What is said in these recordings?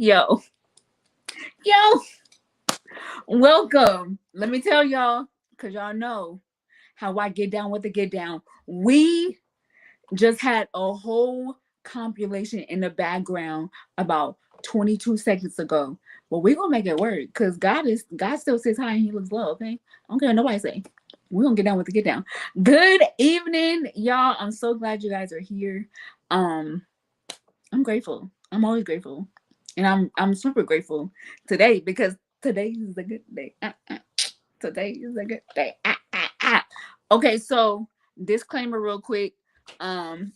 Yo, yo, welcome. Let me tell y'all, because y'all know how I get down with the get down. We just had a whole compilation in the background about 22 seconds ago. But we gonna make it work because God still sits high and he looks low, okay? I don't care what nobody say. We're gonna get down with the get down. Good evening, y'all. I'm so glad you guys are here. Um, I'm grateful. I'm always grateful. And I'm super grateful today because today is a good day. Today is a good day. Okay, so disclaimer real quick. Um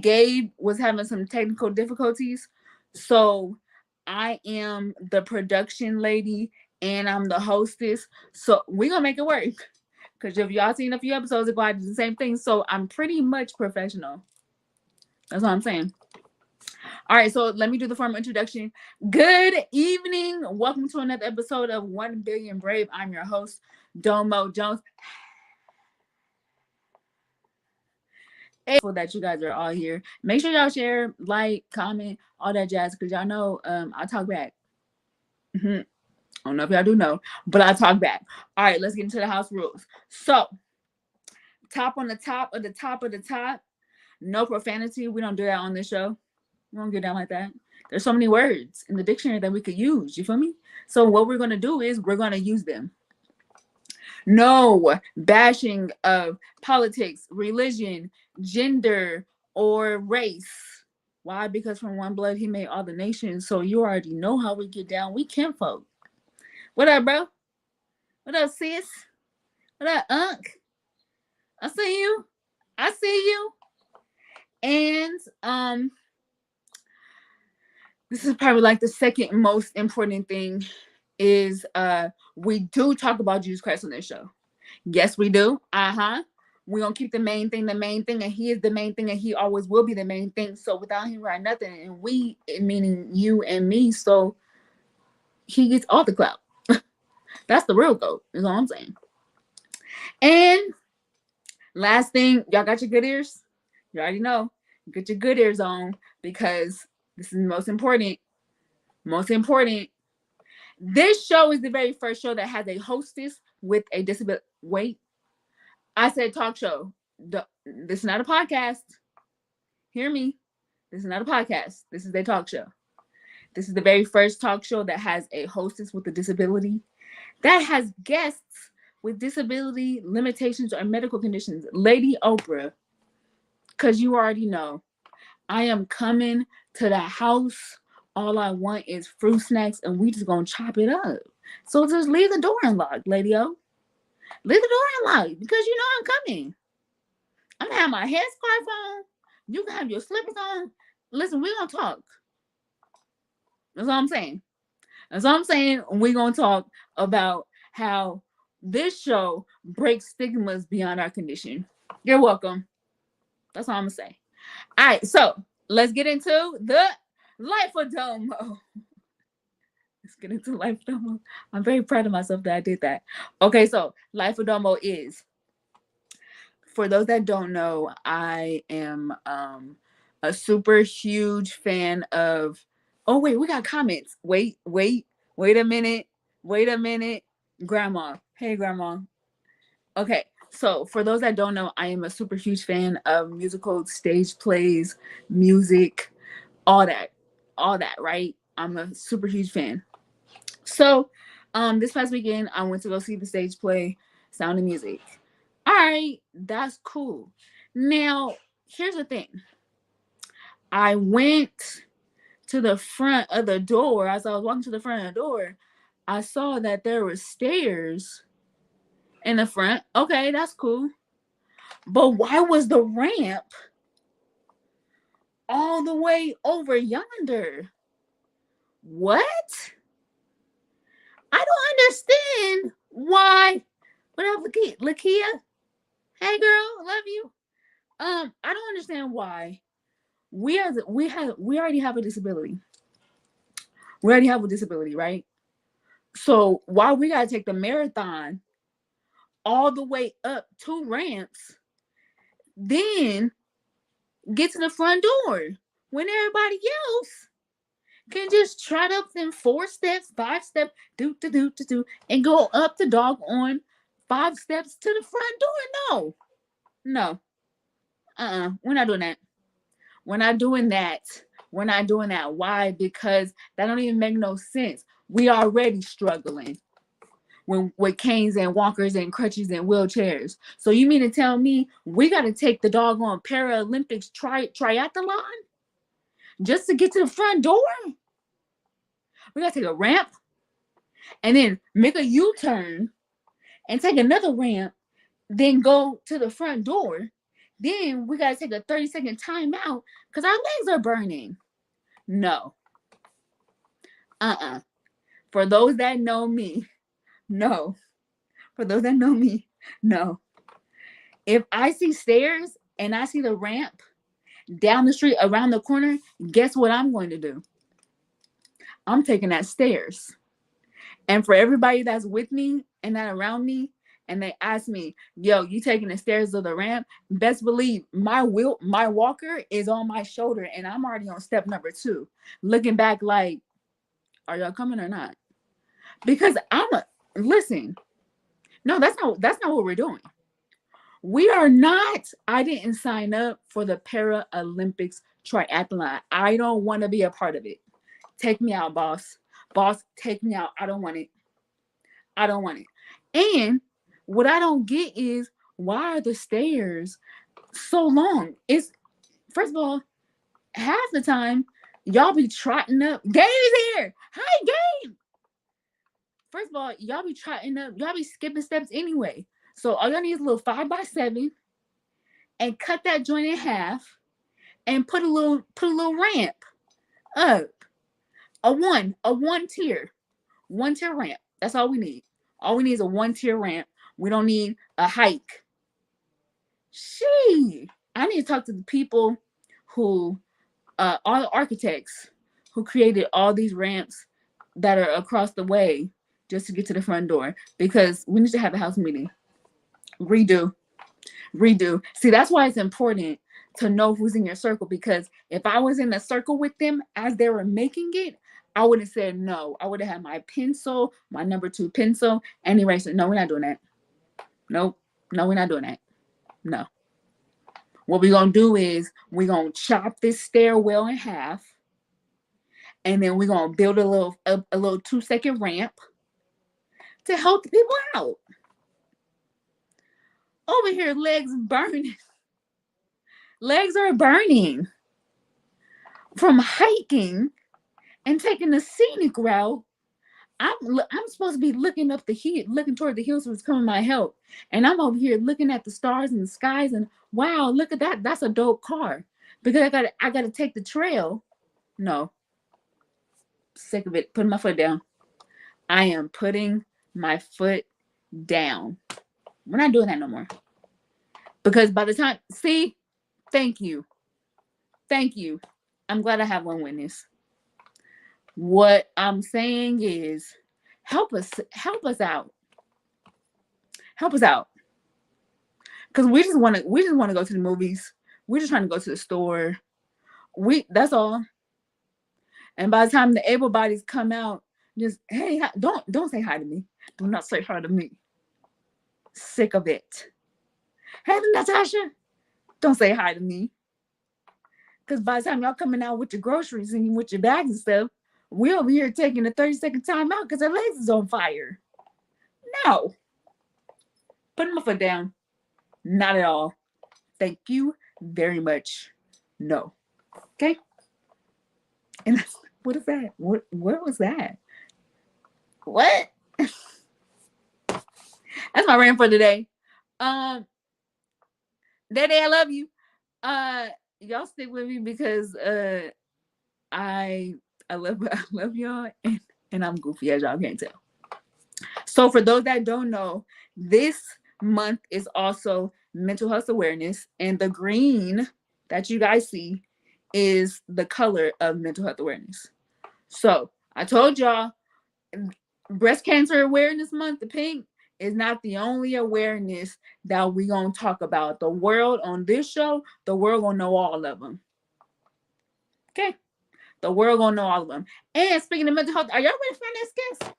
Gabe was having some technical difficulties. So I am the production lady and I'm the hostess. So we're gonna make it work. Cause if y'all seen a few episodes ago, I did the same thing. So I'm pretty much professional. That's what I'm saying. All right, so let me do the formal introduction. Good evening. Welcome to another episode of 1 Billion Brave. I'm your host, Domo Jones. Grateful that you guys are all here. Make sure y'all share, like, comment, all that jazz, because y'all know I talk back. I don't know if y'all do know, but I talk back. All right, let's get into the house rules. So, top on the top of the top of the top, no profanity. We don't do that on this show. We don't get down like that. There's so many words in the dictionary that we could use. You feel me? So what we're gonna do is we're gonna use them. No bashing of politics, religion, gender, or race. Why? Because from one blood he made all the nations. So you already know how we get down. We kinfolk. What up, bro? What up, sis? What up, Unc? I see you. I see you. And this is probably like the second most important thing is we do talk about Jesus Christ on this show. Yes, we do. We're gonna keep the main thing, and he is the main thing, and he always will be the main thing. So without him, right, nothing. And we, meaning you and me, so he gets all the clout. That's the real goat, is all I'm saying. And last thing, y'all got your good ears? You already know. Get your good ears on because this is the most important. Most important. This show is the very first show that has a hostess with a disability. Wait, I said talk show. This is not a podcast. Hear me. This is not a podcast. This is a talk show. This is the very first talk show that has a hostess with a disability, that has guests with disability limitations or medical conditions. Lady Oprah, because you already know, I am coming to the house. All I want is fruit snacks, and we just gonna chop it up. So just leave the door unlocked, Lady O. Leave the door unlocked because you know I'm coming. I'm gonna have my headscarf on. You can have your slippers on. Listen, we're gonna talk. That's all I'm saying. That's all I'm saying. We're gonna talk about how this show breaks stigmas beyond our condition. You're welcome. That's all I'm gonna say. All right, so let's get into the life of Domo. Let's get into life of Domo. I'm very proud of myself that I did that. Okay, so life of Domo is, for those that don't know, I am a super huge fan of. Oh wait, we got comments. Wait a minute. Wait a minute. Grandma. Hey, Grandma. Okay, so for those that don't know, I am a super huge fan of musical stage plays, music, all that, right? I'm a super huge fan. So, this past weekend, I went to go see the stage play, Sound of Music. All right, that's cool. Now, here's the thing. I went to the front of the door. As I was walking to the front of the door, I saw that there were stairs in the front. Okay, that's cool. But why was the ramp all the way over yonder? What? I don't understand why. What up, Lakia? Hey, girl, love you. I don't understand why we already have a disability. We already have a disability, right? So why we gotta take the marathon all the way up 2 ramps, then get to the front door when everybody else can just trot up them 4 steps, 5 steps, do, and go up the dog on 5 steps to the front door. No, no, we're not doing that. We're not doing that. We're not doing that. Why? Because that don't even make no sense. We already struggling with canes and walkers and crutches and wheelchairs. So you mean to tell me we got to take the doggone Paralympics triathlon just to get to the front door? We got to take a ramp and then make a U-turn and take another ramp, then go to the front door. Then we got to take a 30-second timeout because our legs are burning. No. For those that know me, no. For those that know me, no. If I see stairs and I see the ramp down the street around the corner, guess what I'm going to do? I'm taking that stairs. And for everybody that's with me and that around me, and they ask me, yo, you taking the stairs or the ramp? Best believe my walker is on my shoulder and I'm already on step number 2. Looking back like, are y'all coming or not? Because listen, no, that's not what we're doing. We are not, I didn't sign up for the Paralympics triathlon. I don't want to be a part of it. Take me out, boss. Boss, take me out. I don't want it. I don't want it. And what I don't get is, why are the stairs so long? It's, first of all, half the time, y'all be trotting up. Gabe is here. Hi, Gabe. First of all, y'all be trotting up. Y'all be skipping steps anyway. So all y'all need is a little 5x7 and cut that joint in half and put a little ramp up. A one tier ramp. That's all we need. All we need is a 1-tier ramp. We don't need a hike. I need to talk to the people who, all the architects who created all these ramps that are across the way just to get to the front door, because we need to have a house meeting. Redo. See, that's why it's important to know who's in your circle, because if I was in a circle with them as they were making it, I would have said no. I would have had my pencil, my number 2 pencil, and eraser. No, we're not doing that. Nope. No, we're not doing that. No. What we're going to do is we're going to chop this stairwell in half, and then we're going to build a little 2-second ramp to help the people out. Over here, legs burning. Legs are burning from hiking and taking the scenic route. I'm supposed to be looking up the hill, looking toward the hills who's coming my help. And I'm over here looking at the stars and the skies and wow, look at that. That's a dope car. Because I gotta take the trail. No. Sick of it. Putting my foot down. I am putting my foot down. We're not doing that no more. Because by the time, see, thank you. I'm glad I have one witness. What I'm saying is, help us out. Help us out. Because we just want to go to the movies. We're just trying to go to the store. That's all. And by the time the able bodies come out, just, hey, don't say hi to me. Do not say hi to me. Sick of it. Hey, Natasha, don't say hi to me. Because by the time y'all coming out with your groceries and with your bags and stuff, we over here taking a 30-second time out because our legs is on fire. No. Putting my foot down. Not at all. Thank you very much. No. Okay? And that's, what is that? What was that? What? That's my rant for today. Daddy, I love you. Y'all stick with me because I love y'all and I'm goofy, as y'all can't tell. So for those that don't know, this month is also mental health awareness, and the green that you guys see is the color of mental health awareness. So I told y'all, breast cancer awareness month, the pink, is not the only awareness that we gonna talk about. The world on this show, the world gonna know all of them. Okay. The world gonna know all of them. And speaking of mental health, are y'all ready for my next guest?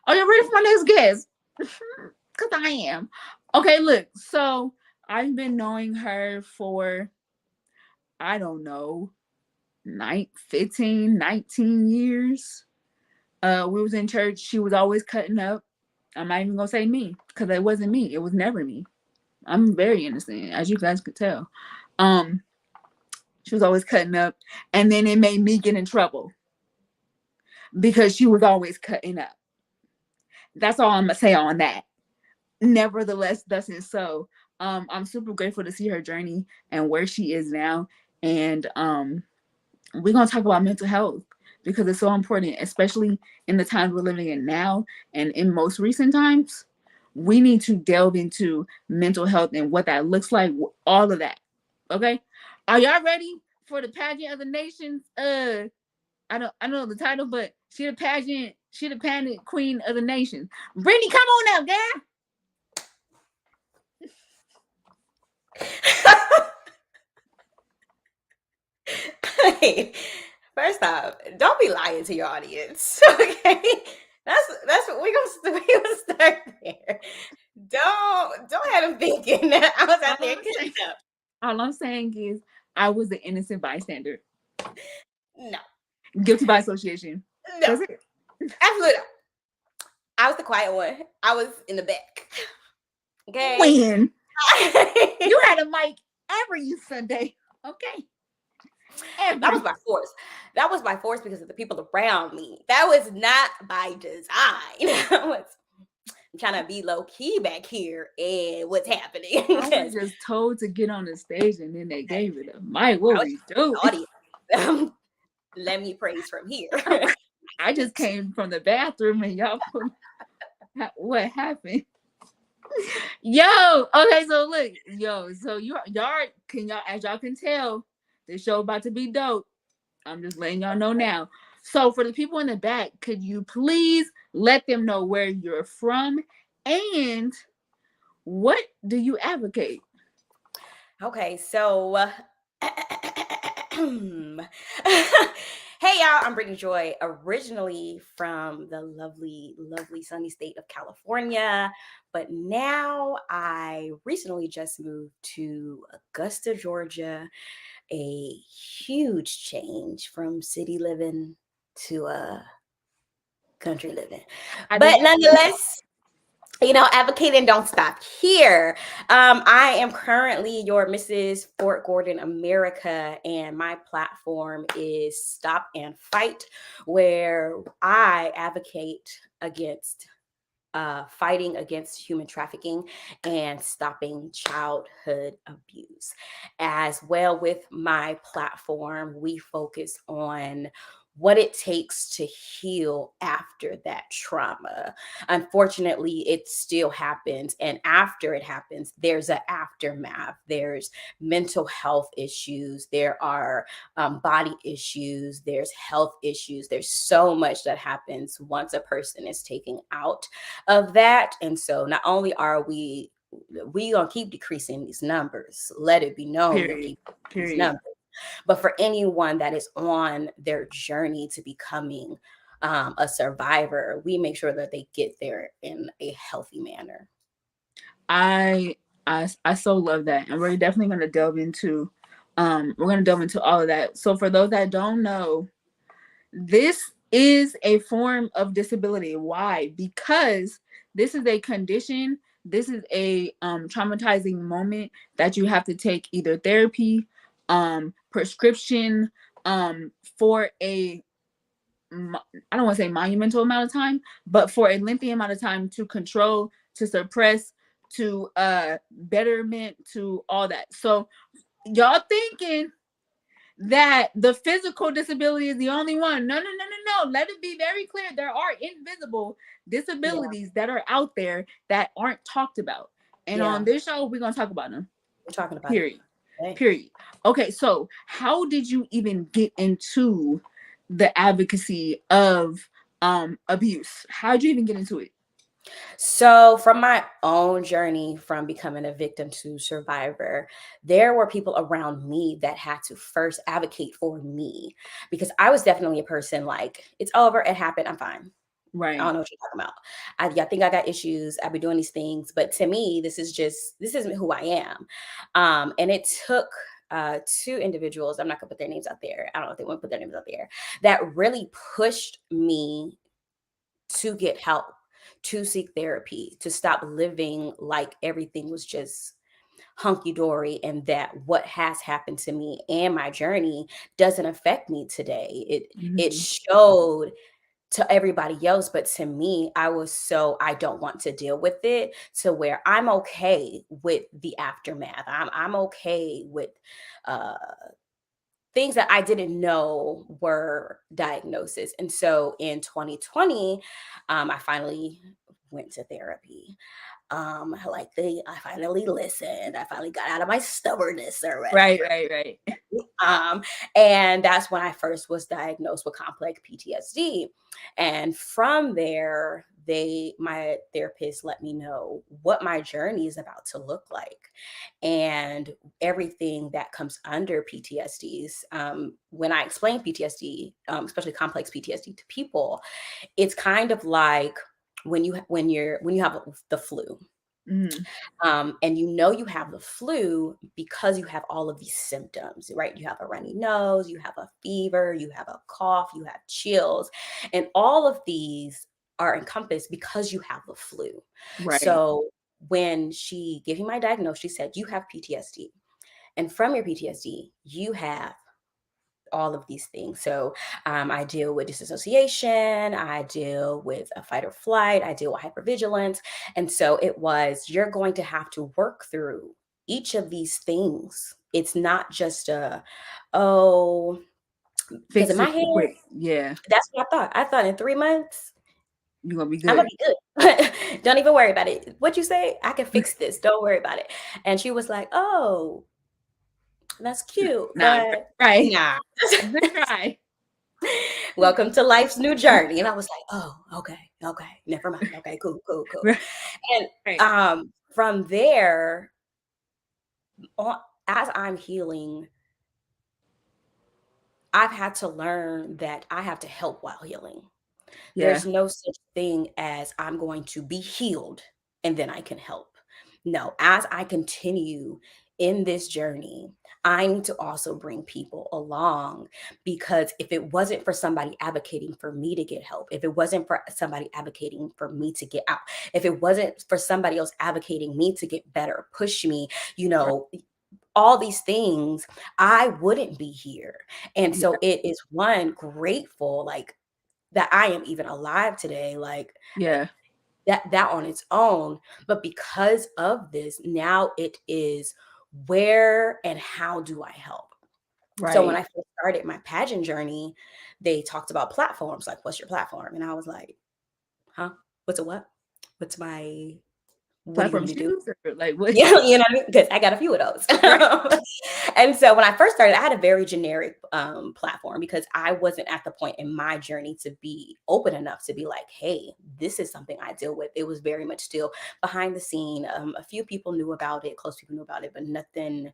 Are you ready for my next guest? Because I am. Okay, look. So I've been knowing her for, I don't know, 15, 19 years. We was in church. She was always cutting up. I'm not even going to say me because it wasn't me. It was never me. I'm very innocent, as you guys could tell. Um, she was always cutting up. And then it made me get in trouble because she was always cutting up. That's all I'm going to say on that. Nevertheless, thus and so, I'm super grateful to see her journey and where she is now. And we're gonna talk about mental health because it's so important, especially in the times we're living in now and in most recent times. We need to delve into mental health and what that looks like, all of that. Okay, are y'all ready for the pageant of the nations? I don't know the title, but she the pageant queen of the nations. Brittany, come on out, girl. Hey, first off, don't be lying to your audience. Okay, that's what we gonna start there. Don't have them thinking that I was All out there I'm saying, cutting up. all I'm saying is I was the innocent bystander. No, Guilty by association. no, That's it. absolutely not. I was the quiet one. I was in the back. Okay. When you had a mic every Sunday, okay? That was Every by force. That was by force because of the people around me. That was not by design. I'm trying to be low key back here and what's happening. I was Because just told to get on the stage and then they gave it a mic. I What was we just do? the audience. Let me praise from here. I just came from the bathroom and y'all put what happened? Yo, okay, so look, so y'all can y'all as y'all can tell, this show about to be dope. I'm just letting y'all know now. So for the people in the back, could you please let them know where you're from and what do you advocate? Okay, so hey y'all, I'm Brittany Joy, originally from the lovely, lovely sunny state of California, but now I recently just moved to Augusta, Georgia, a huge change from city living to country living. But nonetheless, advocating don't stop here. I am currently your Mrs. Fort Gordon America, and my platform is Stop and Fight, where I advocate against fighting against human trafficking and stopping childhood abuse. As well, with my platform, we focus on what it takes to heal after that trauma. Unfortunately, it still happens. And after it happens, there's an aftermath. There's mental health issues. There are body issues. There's health issues. There's so much that happens once a person is taken out of that. And so not only are we gonna keep decreasing these numbers, let it be known, we'll Period. keep these Period. numbers. But for anyone that is on their journey to becoming a survivor, we make sure that they get there in a healthy manner. I so love that. And we're definitely gonna delve into all of that. So for those that don't know, this is a form of disability. Why? Because this is a condition, this is a traumatizing moment that you have to take either therapy, prescription, for a I don't want to say monumental amount of time, but for a lengthy amount of time to control, to suppress, to betterment, to all that. So y'all thinking that the physical disability is the only one. No, no, no, no, no. Let it be very clear. There are invisible Yeah, disabilities that are out there that aren't talked about. And yeah, on this show, we're going to talk about them. we're talking about it. Period. Okay. Period. Okay, so how did you even get into the advocacy of abuse? How did you even get into it? So, from my own journey from becoming a victim to survivor, there were people around me that had to first advocate for me because I was definitely a person like, it's over, it happened, I'm fine. I don't Right. know what you're talking about. I think I got issues. I've been doing these things, but to me, this isn't who I am. And it took two individuals. I'm not gonna put their names out there. I don't know if they want to put their names out there. That really pushed me to get help, to seek therapy, to stop living like everything was just hunky dory and that what has happened to me and my journey doesn't affect me today. It Hmm. showed to everybody else, but to me, I don't want to deal with it to where I'm okay with the aftermath. I'm okay with uh things that I didn't know were diagnosis. And so in 2020, I finally went to therapy. I finally listened. I finally got out of my stubbornness or Right, whatever. right, right. Um, and that's when I first was diagnosed with complex PTSD. And from there, my therapist let me know what my journey is about to look like and everything that comes under PTSDs. When I explain PTSD, especially complex PTSD to people, it's kind of like when you have the flu, Hmm. and you know you have the flu because you have all of these symptoms, right? You have a runny nose, you have a fever, you have a cough, you have chills, and all of these are encompassed because you have the flu. Right. So when she gave me my diagnosis, she said, "You have PTSD. And from your PTSD, you have all of these things." So I deal with disassociation, I deal with a fight or flight, I deal with hypervigilance. And so it was, you're going to have to work through each of these things. It's not just oh, because in Fix my it head, quick. Yeah. that's what I thought. I thought in 3 months, You're gonna be I'm gonna good. be good. Don't even worry about it. What you say? I can fix this. Don't worry about it. And she was like, "Oh, that's cute, Nah, but right. nah." Good try. Welcome to life's new journey. And I was like, oh, okay, okay, never mind. Okay, cool, cool, cool. Right. And from there on, as I'm healing, I've had to learn that I have to help while healing. Yeah. There's no such thing as I'm going to be healed and then I can help. No, as I continue in this journey, I need to also bring people along because if it wasn't for somebody advocating for me to get help, if it wasn't for somebody advocating for me to get out, if it wasn't for somebody else advocating me to get better, push me, you Right. know, all these things, I wouldn't be here. And Yeah. so it is one grateful, like, that I am even alive today, like, Yeah. that on its own, but because of this, now it is, where and how do I help? So when Right. I first started my pageant journey, they talked about platforms, like, "What's your platform?" And I was like, "Huh? What's a what? What's my what do you want Platform me to do?" shoes or like what? Yeah, you know what I mean? Because I got a few of those. Right. And so when I first started, I had a very generic platform because I wasn't at the point in my journey to be open enough to be like, hey, this is something I deal with. It was very much still behind the scene. A few people knew about it, close people knew about it, but nothing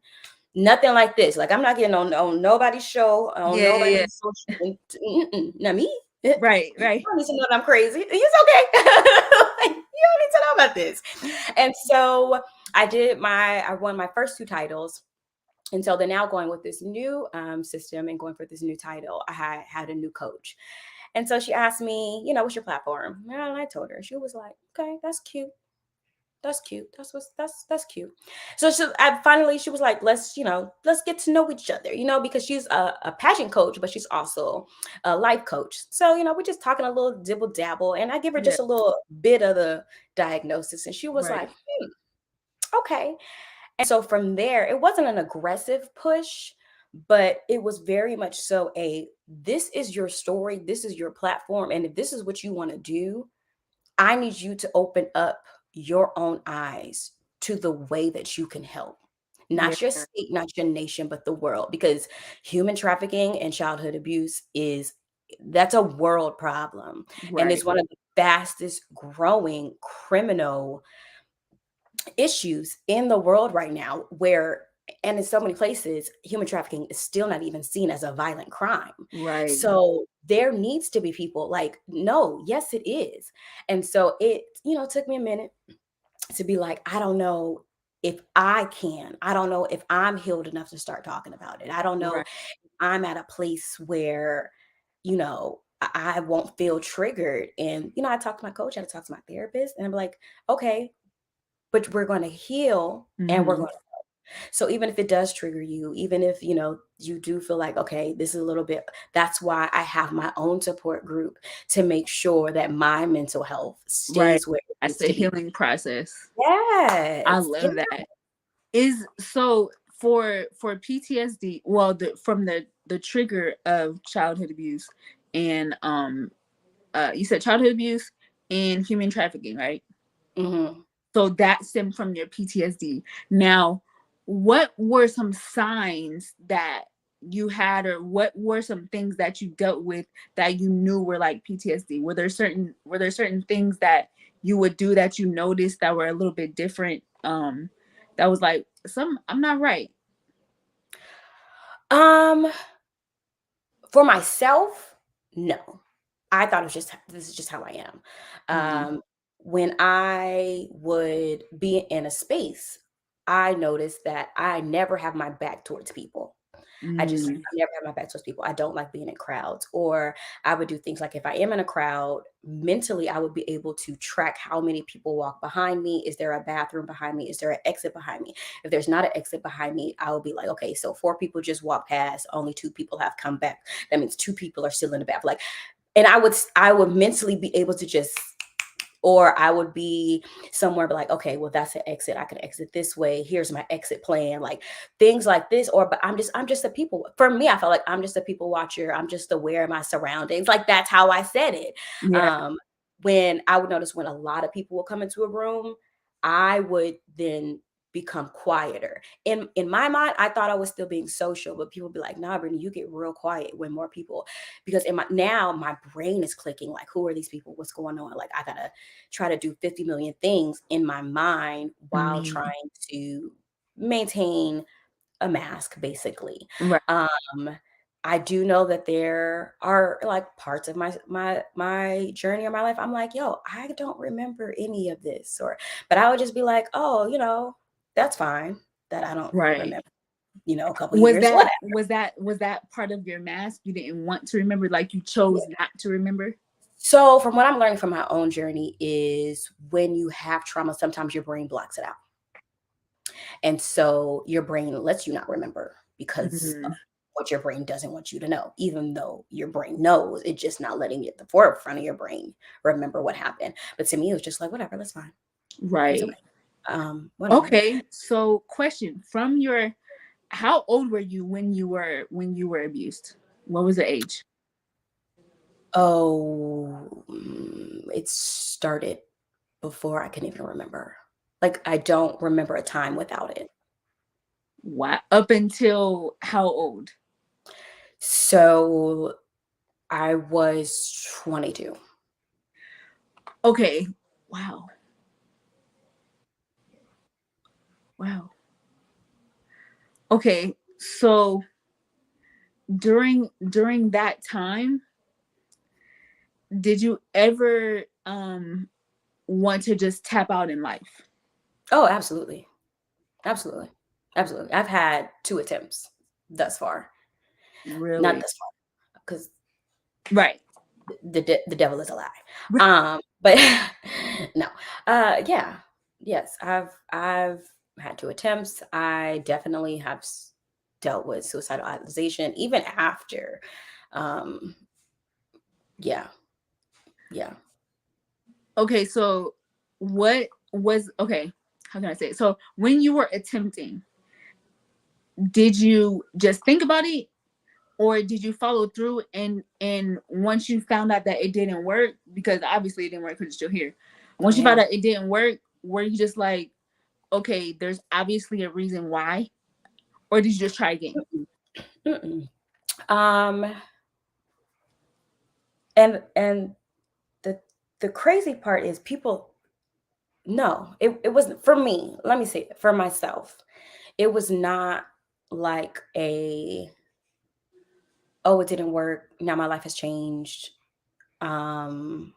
like this. Like, I'm not getting on nobody's show, on Yeah, yeah, yeah. nobody's social. Not me. Right, You right. don't need to know that I'm crazy. It's okay. Like, you don't need to know about this. And so I won my first two titles. And so they're now going with this new system and going for this new title. I had a new coach. And so she asked me, what's your platform? And I told her. She was like, okay, that's cute. That's cute. That's cute. So finally she was like, let's get to know each other, because she's a pageant coach, but she's also a life coach. So, we're just talking a little dibble dabble, and I give her Yeah. just a little bit of the diagnosis, and she was like, Right. okay. And so from there, it wasn't an aggressive push, but it was very much so this is your story, this is your platform, and if this is what you want to do, I need you to open up your own eyes to the way that you can help. Yeah. Not your state, not your nation, but the world. Because human trafficking and childhood abuse that's a world problem. And it's Right. one of the fastest growing criminal issues in the world right now, where and in so many places human trafficking is still not even seen as a violent crime. Right. So there needs to be people like, no, yes it is. And so it, took me a minute to be like, I don't know if I don't know if I'm healed enough to start talking about it. I don't know Right. if I'm at a place where, I won't feel triggered. And, I talk to my coach, I talk to my therapist, and I'm like, okay, but we're going to heal and we're Hmm. going to. So even if it does trigger you, even if, you do feel like, okay, this is a little bit, that's why I have my own support group to make sure that my mental health Right. stays where it That's needs the to be. healing process. I Yes. Yeah. love that. Is so for PTSD, well, from the trigger of childhood abuse and you said childhood abuse and human trafficking, right? Hmm. So that stemmed from your PTSD. Now, what were some signs that you had, or what were some things that you dealt with that you knew were like PTSD? Were there certain things that you would do that you noticed that were a little bit different? That was like, I'm not right. Um, for myself, no. I thought it was just this is just how I Mm, am. When I would be in a space, I noticed that I never have my back towards people. mm, I never have my back towards people. I don't like being in crowds. Or I would do things like, if I am in a crowd, mentally I would be able to track how many people walk behind me. Is there a bathroom behind me? Is there an exit behind me? If there's not an exit behind me, I will be like, okay, so four people just walked past, only two people have come back. That means two people are still in the bath. Like, and I would mentally be able to just, or I would be somewhere, but like, okay, well, that's an exit. I can exit this way. Here's my exit plan, like things like this. Or, but I'm just a people. For me, I felt like I'm just a people watcher. I'm just aware of my surroundings. Like that's how I said it. yeah, Um, when I would notice when a lot of people would come into a room, I would then become quieter. In my mind, I thought I was still being social, but people would be like, nah, Brittany, you get real quiet when more people, because my brain is clicking, like, who are these people? What's going on? Like, I gotta try to do 50 million things in my mind while mm, trying to maintain a mask, basically. right, Um, I do know that there are like parts of my journey or my life. I'm like, yo, I don't remember any of this, or but I would just be like, oh, that's fine that I don't right. remember, a couple Was years, that whatever. was that was that part of your mask? You didn't want to remember, like you chose not to remember? So, from what I'm learning from my own journey, is when you have trauma, sometimes your brain blocks it out. And so your brain lets you not remember because of Mhm. what your brain doesn't want you to know, even though your brain knows, it's just not letting it, the forefront of your brain, remember what happened. But to me, it was just like, whatever, that's fine. It's okay. Right. Whatever. Okay. So, question from your, how old were you when you were abused? What was the age? Oh, it started before I can even remember. Like, I don't remember a time without it. What, up until how old? So I was 22. Okay. Wow. Wow. Okay. So during that time, did you ever want to just tap out in life? Oh, absolutely. Absolutely. Absolutely. I've had two attempts thus far. Not Really? thus far, because Right. the devil is a lie. But no. Yeah. Yes, I've had two attempts. I definitely have dealt with suicidal ideation even after. Um, yeah. Yeah. Okay, so what was, okay, how can I say it? So when you were attempting, did you just think about it, or did you follow through, and once you found out that it didn't work, because obviously it didn't work because you're still here. Once you found Yeah. out it didn't work, were you just like, okay, there's obviously a reason why, or did you just try again? Mm-mm. Mm-mm. Um, and the the crazy part is people, no, it wasn't for me. Let me say it for myself. It was not like a, oh, it didn't work. Now my life has changed. Um,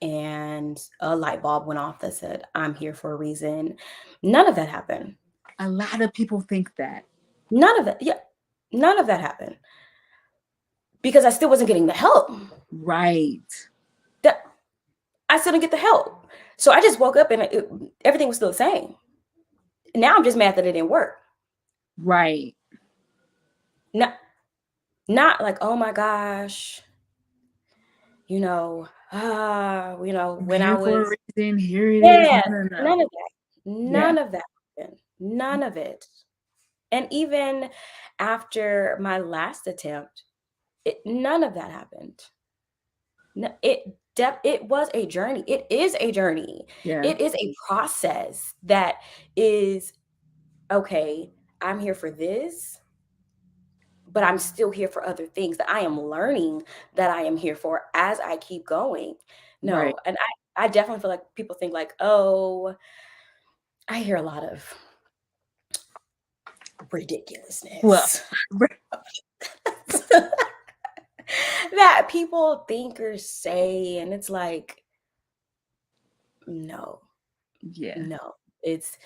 and a light bulb went off that said, I'm here for a reason. None of that happened. A lot of people think that. None of it. Yeah. None of that happened because I still wasn't getting the help. Right. That I still didn't get the help. So I just woke up and everything was still the same. Now I'm just mad that it didn't work. Right. Not, not like, oh my gosh, I'm when I here for was, a reason. Here it is. yeah, No, no, no. none of that. Yeah. None of that happened. None of it. And even after my last attempt, none of that happened. No, it was a journey. It is a journey. Yeah. It is a process that is okay. I'm here for this, but I'm still here for other things that I am learning that I am here for as I keep going. Right. No, and I definitely feel like people think like, oh, I hear a lot of Well, ridiculousness that people think or say, and it's like, no, yeah. no, it's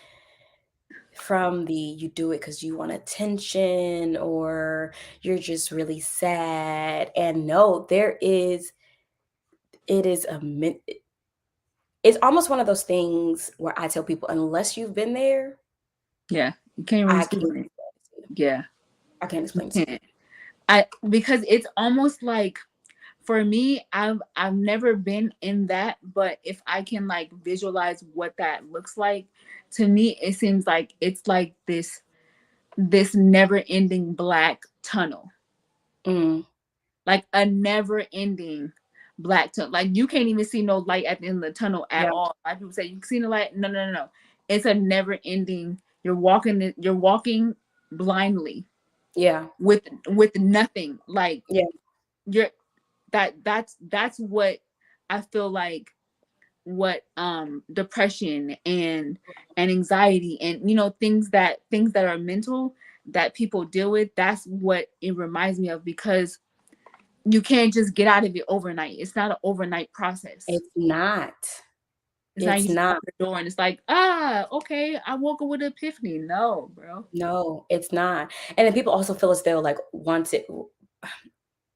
from the you do it because you want attention or you're just really sad. And no, it is it's almost one of those things where I tell people, unless you've been there, Yeah. You can't really I speak can't on it. explain it to you. Yeah. I can't You explain it to you. can't. I because it's almost like for me, I've never been in that, but if I can like visualize what that looks like, to me it seems like it's like this never ending black tunnel. Mm, Like a never ending black tunnel. Like you can't even see no light at the end of the tunnel at yeah, all. Like people say, you can see the light. No, no, no, no. It's a never ending. You're walking blindly yeah, with nothing. Like yeah, you're that's what I feel like what depression and anxiety and things that are mental that people deal with. That's what it reminds me of, because you can't just get out of it overnight. It's not an overnight process. it's not. It's not It's you just not. open the door and it's like, okay, I woke up with an epiphany. No, bro. No, it's not. And then people also feel as though like once it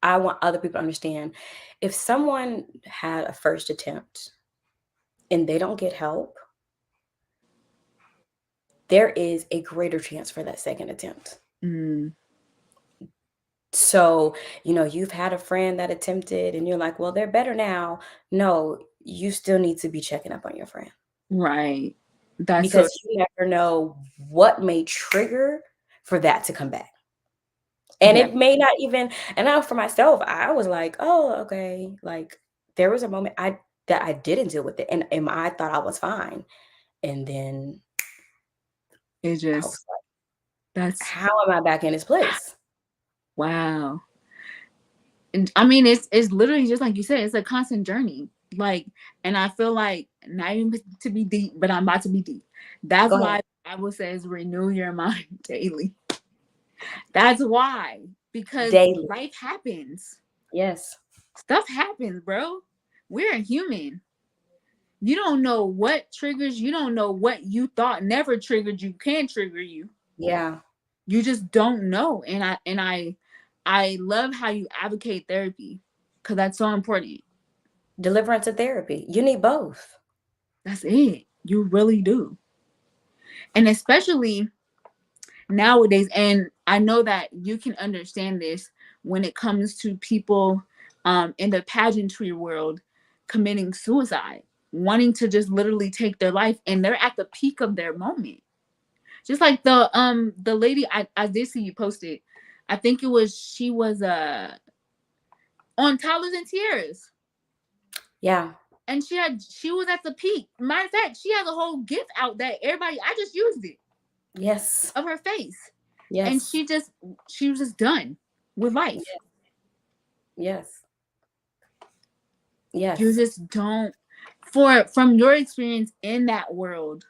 I want other people to understand if someone had a first attempt and they don't get help, there is a greater chance for that second attempt. Mm, So, you've had a friend that attempted and you're like, well, they're better now. No, you still need to be checking up on your friend right. That's so. because you never know what may trigger for that to come back. And Yeah. it may not even, and now for myself, I was like, oh, okay. Like there was a moment that I didn't deal with it and I thought I was fine. And then It I was just like, that's how am I back in this place? wow. And I mean, it's literally just like you said. It's a constant journey. Like, and I feel like not even to be deep, but I'm about to be deep. That's Go ahead. why the Bible says renew your mind daily. That's why, because Daily. life happens. Yes. Stuff happens, bro. We're human. You don't know what triggers. You don't know what you thought never triggered you can trigger you. Yeah. You just don't know. And I love how you advocate therapy, because that's so important. Deliverance and therapy. You need both. That's it. You really do. And especially nowadays, and I know that you can understand this when it comes to people in the pageantry world committing suicide, wanting to just literally take their life, and they're at the peak of their moment. Just like the lady I did see you posted. I think she was on Tyler's and Tierra's. Yeah. And she was at the peak. Matter of fact, she has a whole gift out that everybody I just used it Yes. of her face. And Yes. she was just done with life. Yes. You Yes. just don't. For from your experience in that world,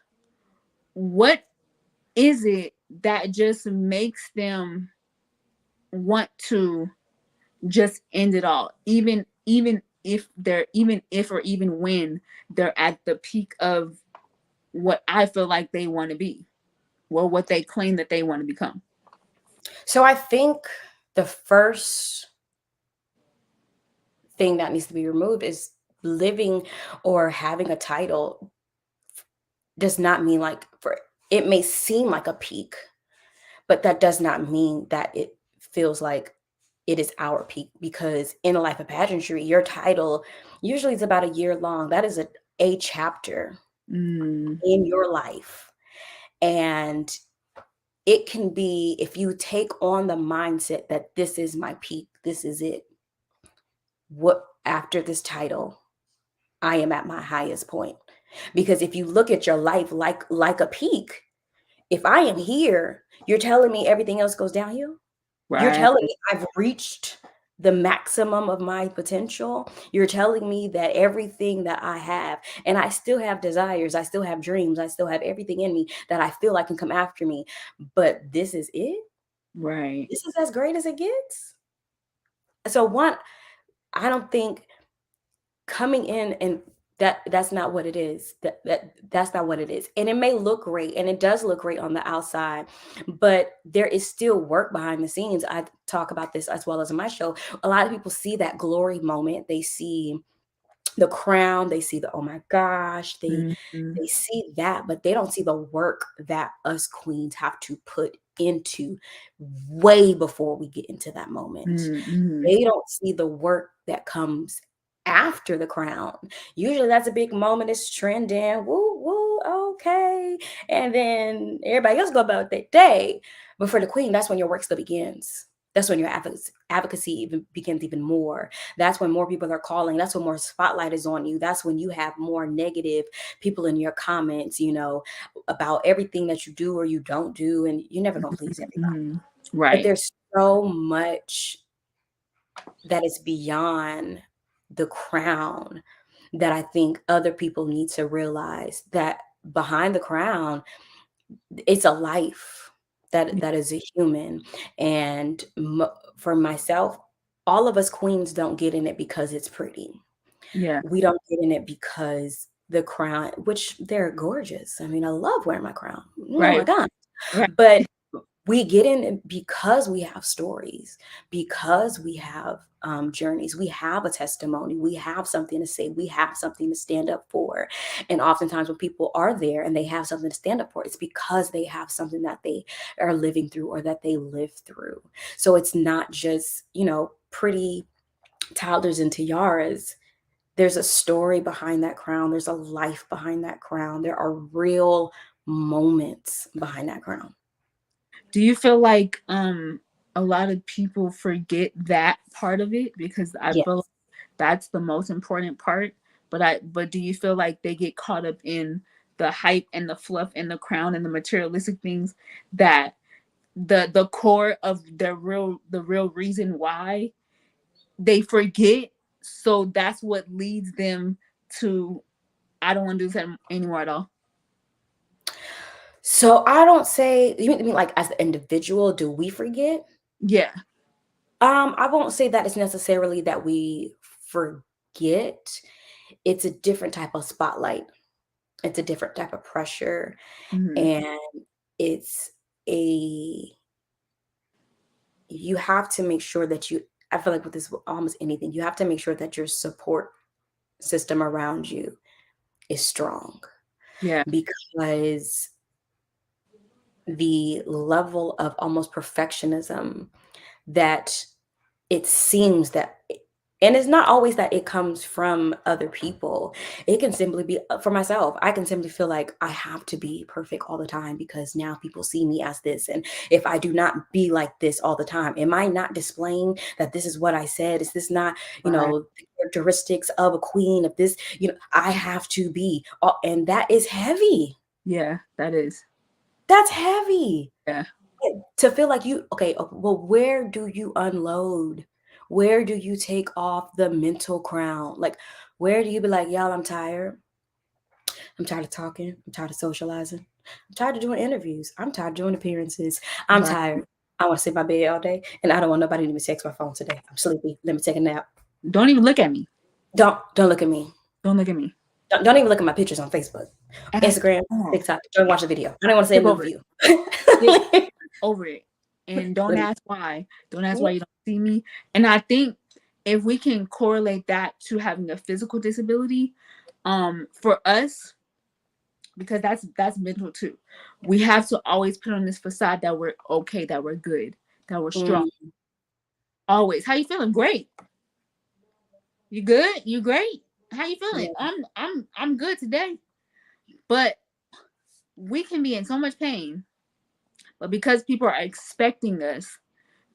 what is it that just makes them want to just end it all, even if or even when they're at the peak of what I feel like they want to be, or what they claim that they want to become? So I think the first thing that needs to be removed is living or having a title does not mean like for it may seem like a peak, but that does not mean that it feels like it is our peak because in a life of pageantry, your title usually is about a year long. That is a chapter Mm, in your life. And it can be if you take on the mindset that this is my peak, this is it. What after this title, I am at my highest point. Because if you look at your life like a peak, if I am here, you're telling me everything else goes downhill? You're right, telling me I've reached the maximum of my potential. You're telling me that everything that I have, and I still have desires, I still have dreams, I still have everything in me that I feel like can come after me. But this is it? right. This is as great as it gets? So one, I don't think coming in and that's not what it is. That's not what it is. And it may look great and it does look great on the outside, but there is still work behind the scenes. I talk about this as well as in my show. A lot of people see that glory moment. They see the crown, they see the oh my gosh, Mm-hmm. they see that, but they don't see the work that us queens have to put into way before we get into that moment. Mm-hmm. They don't see the work that comes after the crown. Usually that's a big moment, it's trending, woo, woo, okay. And then everybody else go about their day. But for the queen, that's when your work still begins. That's when your advocacy even begins even more. That's when more people are calling. That's when more spotlight is on you. That's when you have more negative people in your comments, about everything that you do or you don't do. And you're never going to please everybody. Mm-hmm. But Right. there's so much that is beyond the crown that I think other people need to realize that behind the crown, it's a life that is a human. And for myself, all of us queens don't get in it because it's pretty. Yeah. We don't get in it because the crown, which they're gorgeous. I mean, I love wearing my crown. Oh my Right. God. Right. But we get in it because we have stories, because we have journeys, we have a testimony, we have something to say, we have something to stand up for. And oftentimes, when people are there and they have something to stand up for, it's because they have something that they are living through or that they live through. So it's not just, pretty toddlers and tiaras. There's a story behind that crown, there's a life behind that crown, there are real moments behind that crown. Do you feel like a lot of people forget that part of it, because I feel like Yes. that's the most important part, but do you feel like they get caught up in the hype and the fluff and the crown and the materialistic things, that the core of the real reason why they forget, so that's what leads them to, I don't want to do this anymore at all? So I don't say you mean like as the individual, do we forget? Yeah. I won't say that it's necessarily that we forget. It's a different type of spotlight. It's a different type of pressure. Hmm. And it's a you have to make sure that I feel like with this almost anything, you have to make sure that your support system around you is strong Yeah. because the level of almost perfectionism that it seems that and it's not always that it comes from other people. It can simply be for myself. I can simply feel like I have to be perfect all the time because now people see me as this. And if I do not be like this all the time, am I not displaying that this is what I said? Is this not, Right. the characteristics of a queen of this, I have to be. And that is heavy. Yeah, that is. That's heavy. Yeah. To feel like okay, well, where do you unload? Where do you take off the mental crown? Like, Where do you be like, y'all, I'm tired. I'm tired of talking. I'm tired of socializing. I'm tired of doing interviews. I'm tired of doing appearances. I'm Right. tired. I want to sit in my bed all day, and I don't want nobody to even text my phone today. I'm sleepy. Let me take a nap. Don't even look at me. Don't look at me. Don't look at me Don't even look at my pictures on Facebook, at Instagram, all. TikTok. Don't watch the video. I don't want to say Skip move over it. you. Skip over it. And don't Literally. ask why. Don't ask Yeah. why you don't see me. And I think if we can correlate that to having a physical disability, for us, because that's mental too. We have to always put on this facade that we're okay, that we're good, that we're strong. Mm, Always. How you feeling? Great. You good? You great? How you feeling? yeah. I'm good today. But we can be in so much pain, but because people are expecting us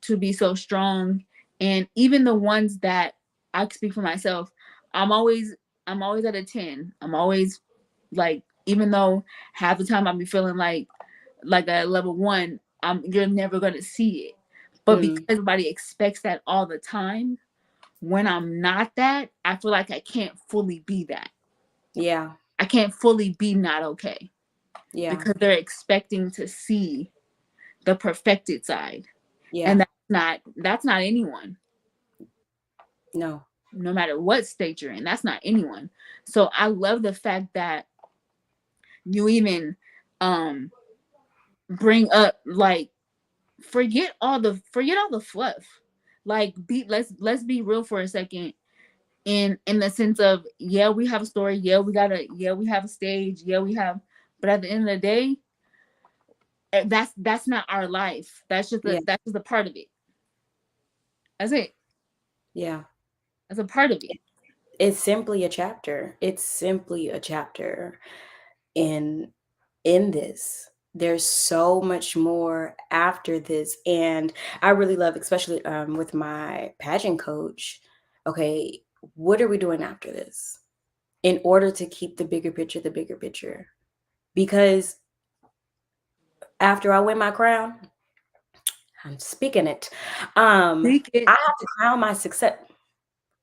to be so strong, and even the ones that I speak for myself, I'm always I'm always at a 10. I'm always like, even though half the time I'll be feeling like a level 1, you're never gonna see it. But because Mm, everybody expects that all the time, when I'm not that, I feel like I can't fully be that. yeah. I can't fully be not okay Yeah. because they're expecting to see the perfected side. Yeah. And that's not anyone, No. no matter what state you're in. That's not anyone. So I love the fact that you even um bring up, like, forget all the fluff. Like, let's be real for a second, in the sense of, yeah, we have a story, yeah, we have a stage, yeah, we have, but at the end of the day, that's not our life. Yeah. That's just a part of it. That's it. Yeah. That's a part of it. It's simply a chapter. It's simply a chapter in in this. There's so much more after this, and I really love, especially with my pageant coach. Okay, what are we doing after this? In order to keep the bigger picture, because after I win my crown, I'm speaking it. Seek I it. have to crown my success.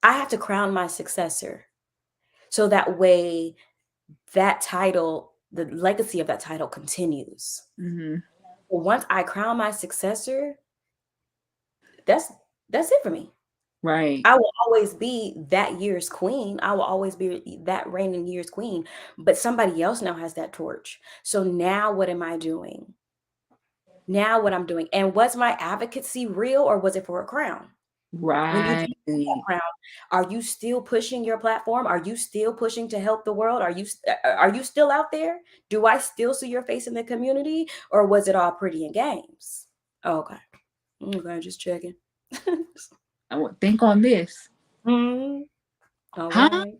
I have to crown my successor, so that way that title, the legacy of that title continues. Hmm. But once I crown my successor, that's that's it for me. Right. I will always be that year's queen. I will always be that reigning year's queen. But somebody else now has that torch. So now what am I doing? Now what I'm doing? And was my advocacy real, or was it for a crown? When you do Right. get that crown, are you still pushing your platform? Are you still pushing to help the world? Are you still out there? Do I still see your face in the community, or was it all pretty in games? Okay, okay, just checking. I would think on this. Mm, all Huh? right.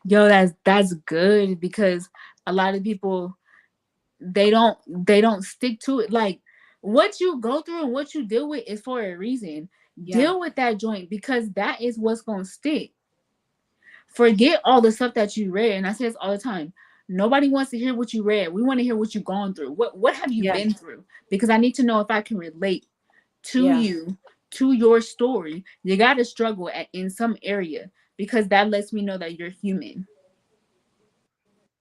Yo, that's good, because a lot of people, they don't stick to it. Like, what you go through and what you deal with is for a reason. Yeah, Deal with that joint, because that is what's gonna stick. Forget all the stuff that you read. And I say this all the time. Nobody wants to hear what you read. We want to hear what you've gone through. What have you yeah, been through? Because I need to know if I can relate to yeah, you, to your story. You got to struggle in some area, because that lets me know that you're human.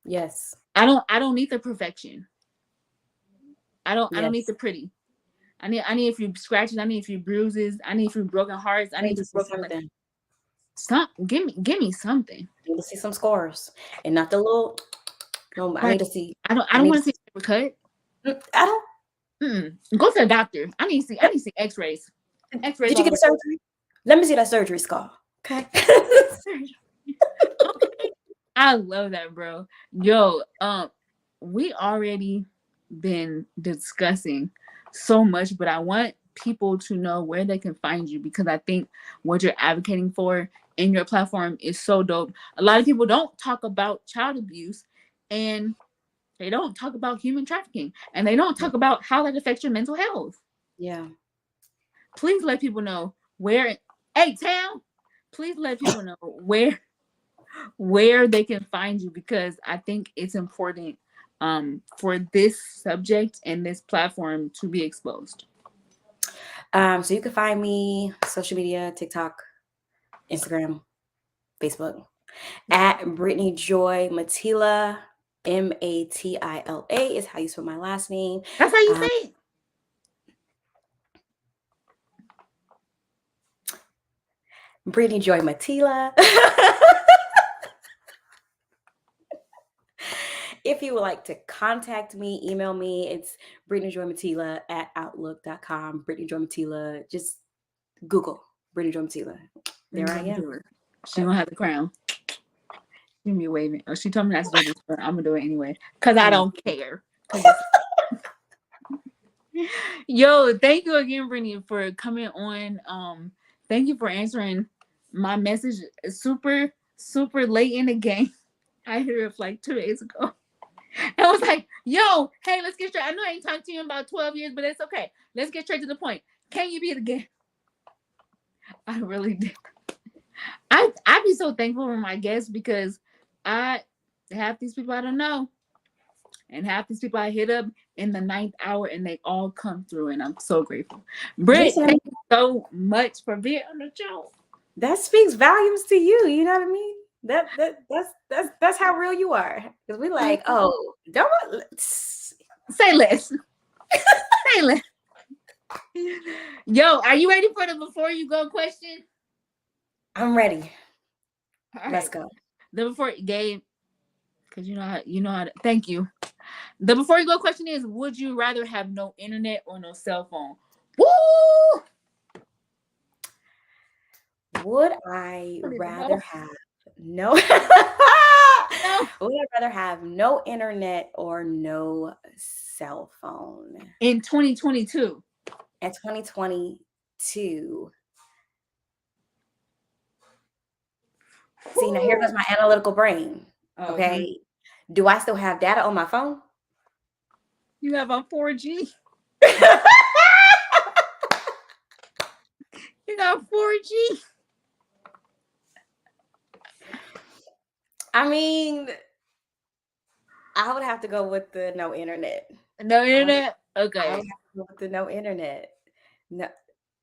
yes, I don't need the perfection. I don't need yes. the pretty. I need a few scratches. I need a few bruises. I need a few broken hearts. I I need need a to few see broken legs. something. Give me something. I need to see some scars, and not the little. No, I Right. need to see. I I don't need to want to see. see a paper cut. I don't. Go to the doctor. I need to see X-rays. X-rays Did you all get over a surgery? Let me see that surgery scar. Okay. the okay. I love that, bro. Yo, we already been discussing so much, but I want people to know where they can find you, because I think what you're advocating for in your platform is so dope. A lot of people don't talk about child abuse, and they don't talk about human trafficking, and they don't talk about how that affects your mental health. Yeah. Please let people know where. Hey, town. Please let people know where they can find you, because I think it's important, for this subject and this platform to be exposed. So you can find me social media, TikTok, Instagram, Facebook, at Britni Joy Matila. Matila is how you spell my last name. That's how you Um, say it. Britni Joy Matila. If you would like to contact me, email me. It's BritniJoyMatila at outlook.com. Britni Joy Matila. Just Google Britni Joy Matila. There I am. She gonna have the crown. Give me waving. Oh, she told me not to do this, but I'm gonna do it anyway. Cause I don't care. Yo, thank you again, Brittany, for coming on. Thank you for answering my message super, super late in the game. I heard it like 2 days ago. I was like, yo, hey, let's get straight. I know I ain't talked to you in about 12 years, but it's okay. Let's get straight to the point. Can you be the guest? I really did. I be so thankful for my guests because I half these people I don't know. And half these people I hit up in the ninth hour and they all come through and I'm so grateful. Britt, Listen, thank you so much for being on the show. that speaks volumes to you. You know what I mean? That's how real you are. Because we like, oh, don't Say less. Say less. Yo, are you ready for the before you go question? I'm ready. All Let's right. go. The before Gabe, because you know how to, thank you. The before you go question is: would you rather have no internet or no cell phone? Woo! Would I rather have no No. would I rather have no internet or no cell phone? In 2022. In 2022. See, now here goes my analytical brain. Oh, Okay. Do I still have data on my phone? you have a 4G. You got 4G. I mean, I would have to go with the no internet. No I would, internet? I Okay. would have to go with the no internet. No,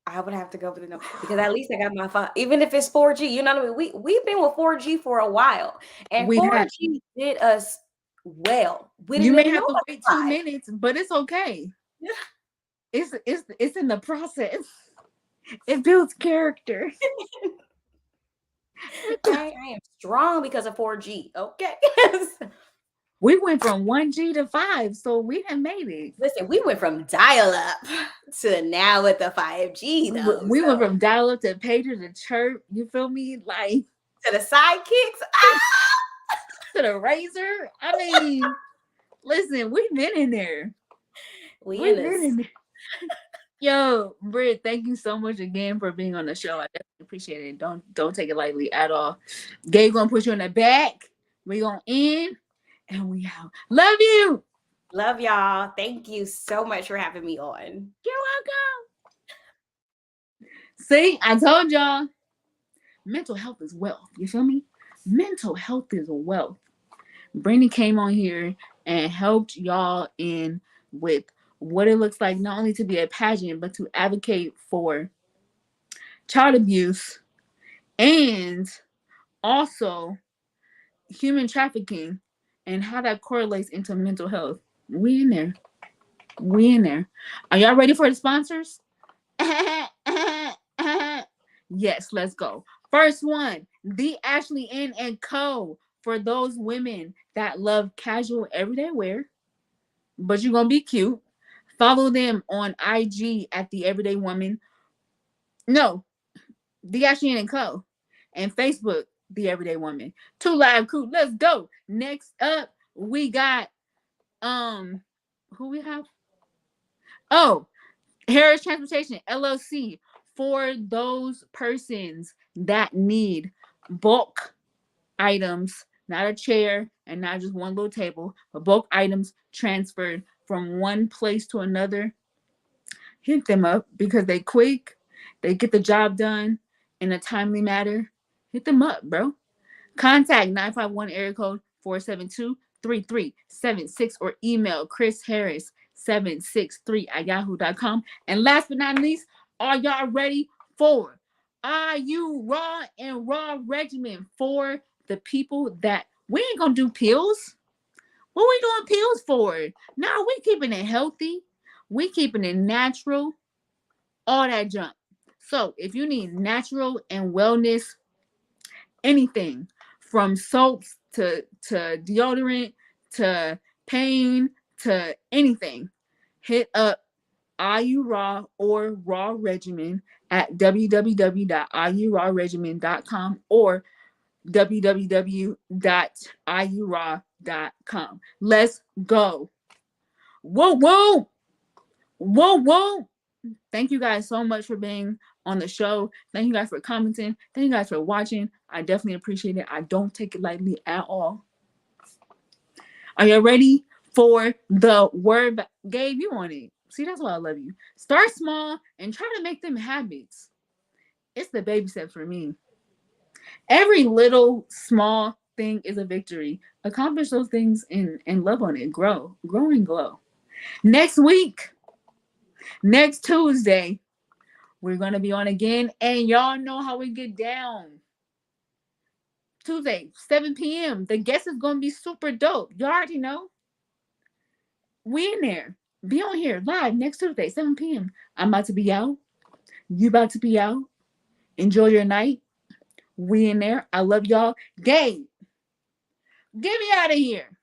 I would have to go with the no because at least I got my phone. Even if it's 4G, you know what I mean? We've been with 4G for a while, and We have. 4G did us well. We You didn't may even have know to about wait 5. 2 minutes, but it's okay. It's in the process. It builds character. I am strong because of 4G. Okay. We went from 1G to 5, so we have made it. Listen, we went from dial up to now with the 5G though. We went So from dial up to pager to chirp. You feel me? Like to the sidekicks. to the razor. I mean, listen, we've been in there. We in We've been this. in there. Yo, Britt, thank you so much again for being on the show. I definitely appreciate it. Don't take it lightly at all. Gabe gonna put you in the back. We gonna end and we out. Love you. Love y'all. Thank you so much for having me on. You're welcome. See, I told y'all. Mental health is wealth. You feel me? Mental health is wealth. Britni came on here and helped y'all in with what it looks like not only to be a pageant, but to advocate for child abuse and also human trafficking and how that correlates into mental health. We in there. We in there. Are y'all ready for the sponsors? Yes, let's go. First one, the Ashley Inn and Co. For those women that love casual everyday wear, but you're gonna be cute. Follow them on IG at the Everyday Woman. No, the Ashley Inn and Co. And Facebook, the Everyday Woman. Two Live Crew. Let's go. Next up, we got who we have? Oh, Harris Transportation LLC for those persons that need bulk items, not a chair and not just one little table, but bulk items transferred from one place to another. Hit them up because they quick, they get the job done in a timely manner. Hit them up, bro. Contact 951 area code 472-3376 or email Chris Harris 763 at yahoo.com. And last but not least, are y'all ready for IU raw and raw regimen for the people that we ain't gonna do pills. What we doing pills for? Nah, we keeping it healthy. We keeping it natural. All that junk. So if you need natural and wellness, anything from soaps to deodorant to pain to anything, hit up IU Raw or Raw Regimen at www.iurawregimen.com or www.iuraw.com. Let's go. Whoa, whoa, whoa, whoa. Thank you guys so much for being on the show. Thank you guys for commenting. Thank you guys for watching. I definitely appreciate it. I don't take it lightly at all. Are you ready for the word? Gabe, you on it. See, that's why I love you. Start small and try to make them habits. It's the baby steps for me. Every little small thing is a victory. Accomplish those things and love on it. Grow and glow. Next week, next Tuesday, we're gonna be on again, and y'all know how we get down. Tuesday, 7 p.m. The guest is gonna be super dope. You already know. We in there. Be on here live next Tuesday, 7 p.m. I'm about to be out. You about to be out. Enjoy your night. We in there. I love y'all. Gabe, get me out of here.